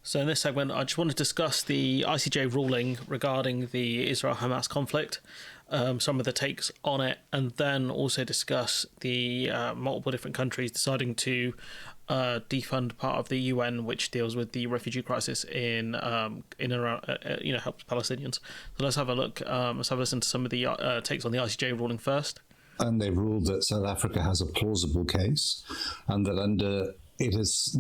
So in this segment, I just want to discuss the ICJ ruling regarding the Israel-Hamas conflict, some of the takes on it, and then also discuss the multiple different countries deciding to defund part of the UN, which deals with the refugee crisis in and around, helps Palestinians. So let's have a look. Let's have a listen to some of the takes on the ICJ ruling first. And they've ruled that South Africa has a plausible case, and that under it is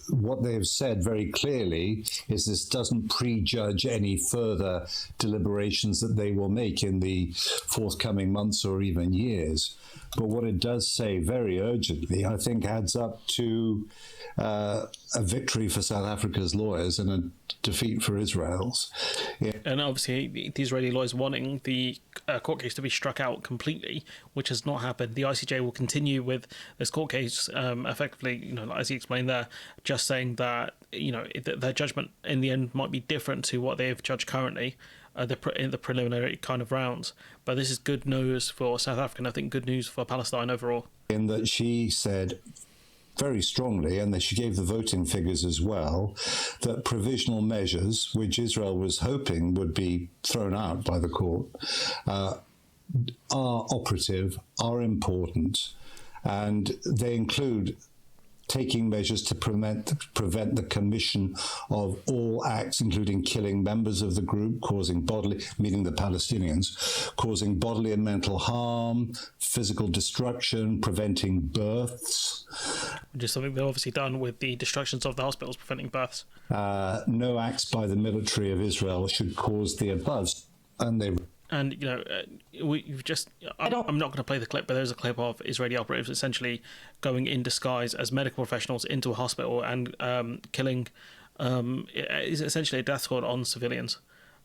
what they have said very clearly is this doesn't prejudge any further deliberations that they will make in the forthcoming months or even years. But what it does say very urgently, I think, adds up to a victory for South Africa's lawyers and a defeat for Israel's. Yeah. And obviously, the Israeli lawyers wanting the court case to be struck out completely, which has not happened. The ICJ will continue with this court case, effectively, as he explained there, just saying that their judgment in the end might be different to what they have judged currently in the preliminary kind of rounds. But this is good news for South Africa, and I think good news for Palestine overall. In that she said very strongly, and that she gave the voting figures as well, that provisional measures, which Israel was hoping would be thrown out by the court, are operative, are important, and they include taking measures to prevent the commission of all acts, including killing members of the group, causing bodily, meaning the Palestinians, causing bodily and mental harm, physical destruction, preventing births. Which is something they've obviously done with the destructions of the hospitals, preventing births. No acts by the military of Israel should cause the above. And we've just. I'm not going to play the clip, but there's a clip of Israeli operatives essentially going in disguise as medical professionals into a hospital and killing. Is essentially a death squad on civilians.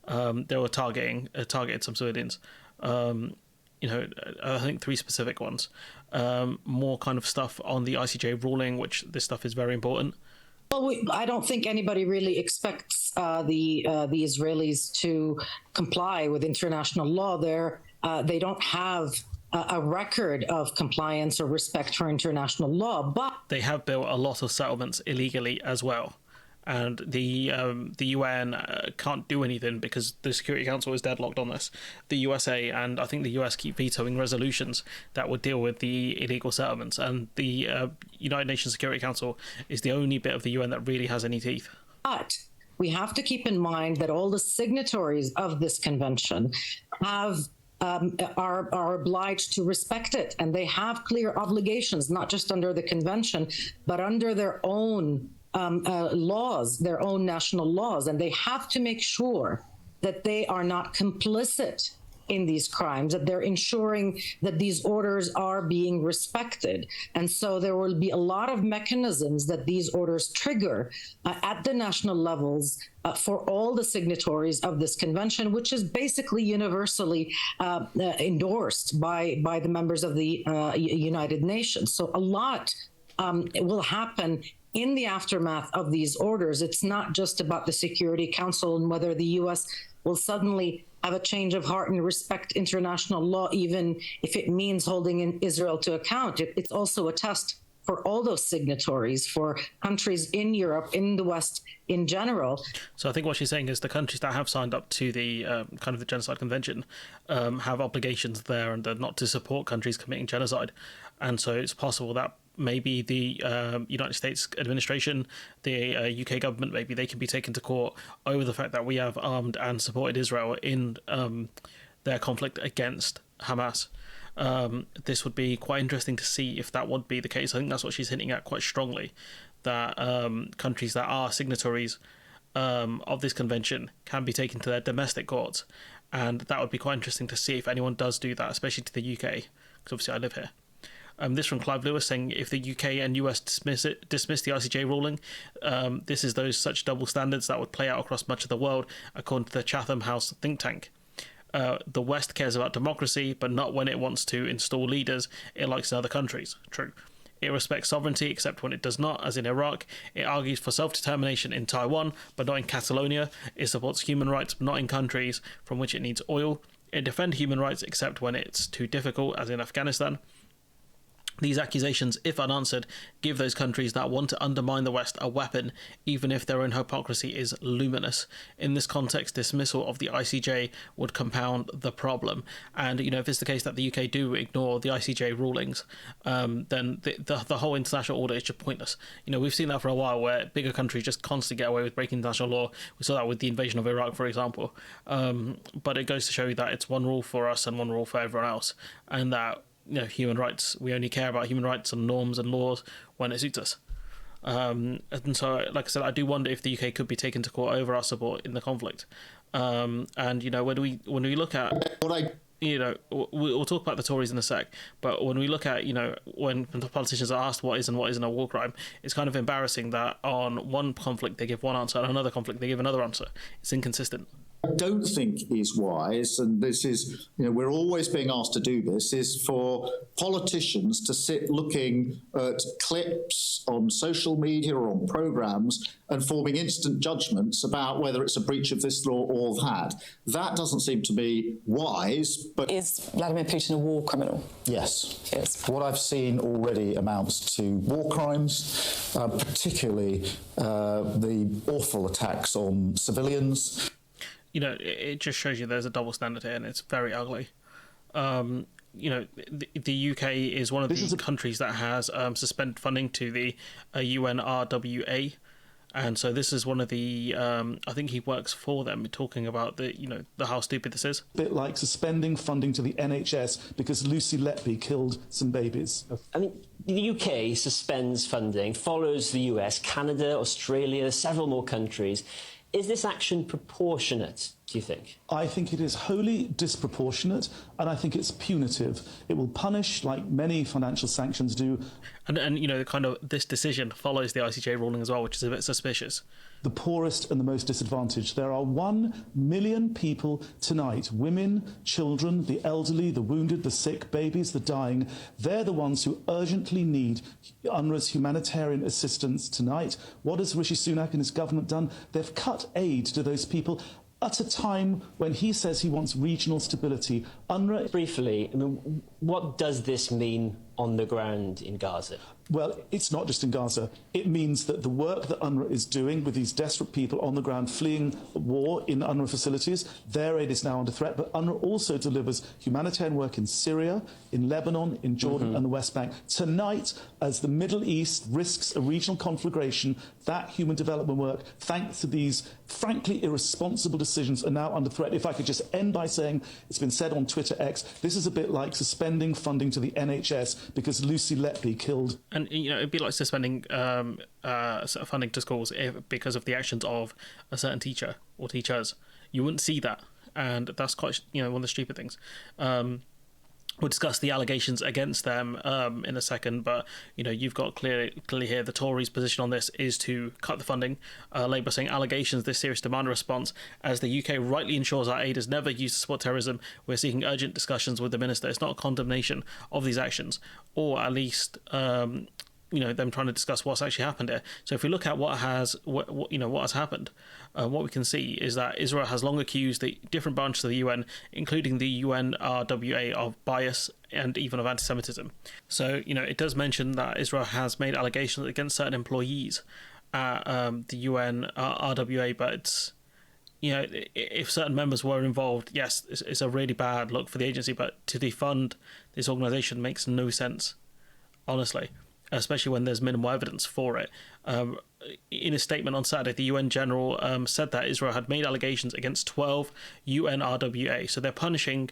They were targeted some civilians. I think 3 specific ones. More kind of stuff on the ICJ ruling, which this stuff is very important. Well, I don't think anybody really expects the Israelis to comply with international law. They don't have a record of compliance or respect for international law, but they have built a lot of settlements illegally as well. And the UN can't do anything because the Security Council is deadlocked on this. The USA and I think the US keep vetoing resolutions that would deal with the illegal settlements. And the United Nations Security Council is the only bit of the UN that really has any teeth. But we have to keep in mind that all the signatories of this convention are obliged to respect it, and they have clear obligations, not just under the convention, but under their own laws, their own national laws, and they have to make sure that they are not complicit in these crimes, that they're ensuring that these orders are being respected. And so there will be a lot of mechanisms that these orders trigger at the national levels for all the signatories of this convention, which is basically universally endorsed by the members of the United Nations. So a lot will happen in the aftermath of these orders. It's not just about the Security Council and whether the U.S. will suddenly have a change of heart and respect international law, even if it means holding Israel to account. It's also a test for all those signatories, for countries in Europe, in the West in general. So I think what she's saying is the countries that have signed up to the kind of the Genocide Convention have obligations there, and they're not to support countries committing genocide. And so it's possible that maybe the United States administration, the UK government, maybe they can be taken to court over the fact that we have armed and supported Israel in their conflict against Hamas. This would be quite interesting to see if that would be the case. I think that's what she's hinting at quite strongly, that countries that are signatories of this convention can be taken to their domestic courts. And that would be quite interesting to see if anyone does do that, especially to the UK, because obviously I live here. This from Clive Lewis saying if the UK and US dismiss the ICJ ruling, this is those such double standards that would play out across much of the world, according to the Chatham House think tank. The West cares about democracy, but not when it wants to install leaders it likes in other countries. True. It respects sovereignty, except when it does not, as in Iraq. It argues for self-determination in Taiwan, but not in Catalonia. It supports human rights, but not in countries from which it needs oil. It defends human rights, except when it's too difficult, as in Afghanistan. These accusations, if unanswered, give those countries that want to undermine the West a weapon, even if their own hypocrisy is luminous. In this context, dismissal of the ICJ would compound the problem. And, if it's the case that the UK do ignore the ICJ rulings, then the whole international order is just pointless. We've seen that for a while, where bigger countries just constantly get away with breaking international law. We saw that with the invasion of Iraq, for example. But it goes to show you that it's one rule for us and one rule for everyone else. And that human rights, we only care about human rights and norms and laws when it suits us. And so, like I said, I do wonder if the UK could be taken to court over our support in the conflict. And when we look at we'll talk about the Tories in a sec, but when we look at when the politicians are asked what is and what isn't a war crime, it's kind of embarrassing that on one conflict they give one answer, and another conflict they give another answer. It's inconsistent. I don't think is wise, and this is, we're always being asked to do this, is for politicians to sit looking at clips on social media or on programmes and forming instant judgments about whether it's a breach of this law or that. That doesn't seem to be wise. But is Vladimir Putin a war criminal? Yes. Yes. What I've seen already amounts to war crimes, particularly the awful attacks on civilians. It just shows you there's a double standard here, and it's very ugly. The UK is one of the countries that has suspended funding to the UNRWA, and so this is one of the I think he works for them, talking about the how stupid this is. A bit like suspending funding to the NHS because Lucy Letby killed some babies. I mean, the UK suspends funding, follows the US, Canada, Australia, several more countries. Is this action proportionate, do you think? I think it is wholly disproportionate, and I think it's punitive. It will punish, like many financial sanctions do. And kind of this decision follows the ICJ ruling as well, which is a bit suspicious. The poorest and the most disadvantaged. There are 1 million people tonight, women, children, the elderly, the wounded, the sick, babies, the dying. They're the ones who urgently need UNRWA's humanitarian assistance tonight. What has Rishi Sunak and his government done? They've cut aid to those people at a time when he says he wants regional stability. UNRWA... Briefly, what does this mean on the ground in Gaza? Well, it's not just in Gaza. It means that the work that UNRWA is doing with these desperate people on the ground fleeing war in UNRWA facilities, their aid is now under threat. But UNRWA also delivers humanitarian work in Syria, in Lebanon, in Jordan and the West Bank. Tonight, as the Middle East risks a regional conflagration, that human development work, thanks to these frankly irresponsible decisions, are now under threat. If I could just end by saying, it's been said on Twitter X, this is a bit like suspending funding to the NHS because Lucy Letby killed... And, it'd be like suspending funding to schools because of the actions of a certain teacher or teachers. You wouldn't see that. And that's quite, one of the stupid things. We'll discuss the allegations against them in a second, but you've got clearly here the Tories' position on this is to cut the funding. Labour saying allegations this serious demand a response as the UK rightly ensures our aid is never used to support terrorism. We're seeking urgent discussions with the minister. It's not a condemnation of these actions, or at least them trying to discuss what's actually happened here. So if we look at what has happened, what we can see is that Israel has long accused the different branches of the UN, including the UNRWA, of bias and even of anti-Semitism. So it does mention that Israel has made allegations against certain employees at the UNRWA, but it's, if certain members were involved, yes, it's a really bad look for the agency. But to defund this organisation makes no sense, honestly, especially when there's minimal evidence for it. In a statement on Saturday, the UN General said that Israel had made allegations against 12 UNRWA. So they're punishing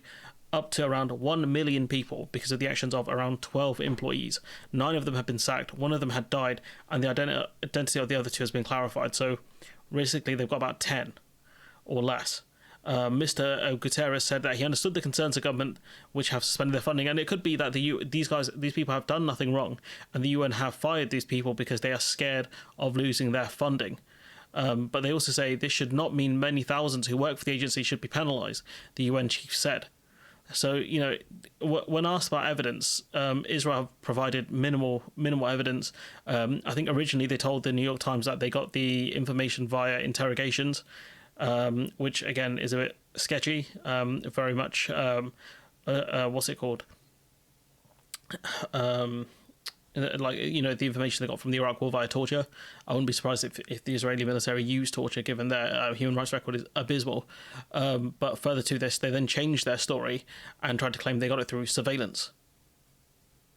up to around 1 million people because of the actions of around 12 employees. 9 of them have been sacked, 1 of them had died, and the identity of the other 2 has been clarified. So realistically, they've got about 10 or less. Mr. Guterres said that he understood the concerns of government which have suspended their funding, and it could be that these people have done nothing wrong, and the UN have fired these people because they are scared of losing their funding. But they also say this should not mean many thousands who work for the agency should be penalised, the UN chief said. So, when asked about evidence, Israel have provided minimal evidence. I think originally they told the New York Times that they got the information via interrogations, which again is a bit sketchy, very much, what's it called? Like, you know, the information they got from the Iraq War via torture. I wouldn't be surprised if the Israeli military used torture, given their human rights record is abysmal. But further to this, they then changed their story and tried to claim they got it through surveillance.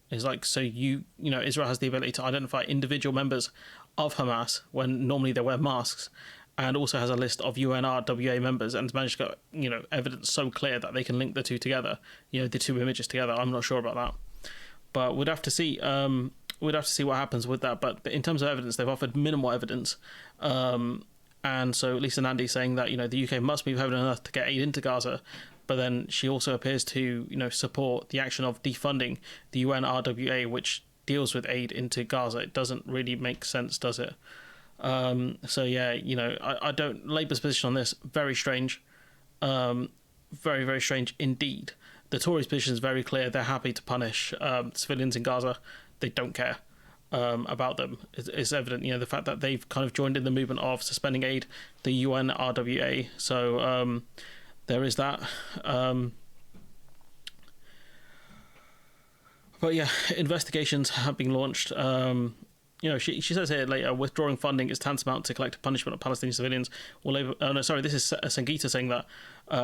It's like, so you know, Israel has the ability to identify individual members of Hamas when normally they wear masks, and also has a list of UNRWA members, and managed to get, you know, evidence so clear that they can link the two together, you know, the two images together. I'm not sure about that. But we'd have to see. We'd have to see what happens with that. But in terms of evidence, they've offered minimal evidence, and so Lisa Nandy saying that, you know, the UK must move heaven and earth to get aid into Gaza. But then she also appears to, you know, support the action of defunding the UNRWA, which deals with aid into Gaza. It doesn't really make sense, does it? So yeah, you know, I don't. Labour's position on this, very strange, very, very strange indeed. The Tories' position is very clear. They're happy to punish civilians in Gaza. They don't care about them. It's evident, you know, the fact that they've kind of joined in the movement of suspending aid, the UNRWA. So there is that. But yeah, investigations have been launched. You know, she says here later, withdrawing funding is tantamount to collective punishment of Palestinian civilians. This is Sangeeta saying that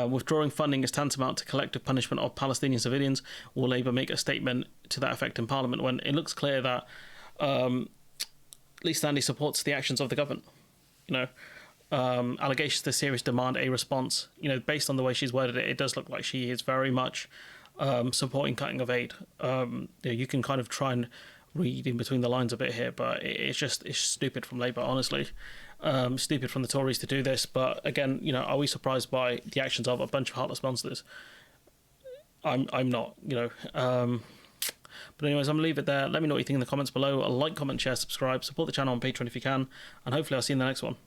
withdrawing funding is tantamount to collective punishment of Palestinian civilians. Will Labour make a statement to that effect in Parliament, when it looks clear that Lisa Nandy supports the actions of the government? You know, allegations to serious demand a response. You know, based on the way she's worded it, it does look like she is very much supporting cutting of aid. You know, you can kind of try and read in between the lines a bit here, but it's stupid from Labour, honestly. Stupid from the Tories to do this, but again, you know, are we surprised by the actions of a bunch of heartless monsters? I'm not, you know. But anyways, I'm gonna leave it there. Let me know what you think in the comments below. Like, comment, share, subscribe, support the channel on Patreon if you can, and hopefully I'll see you in the next one.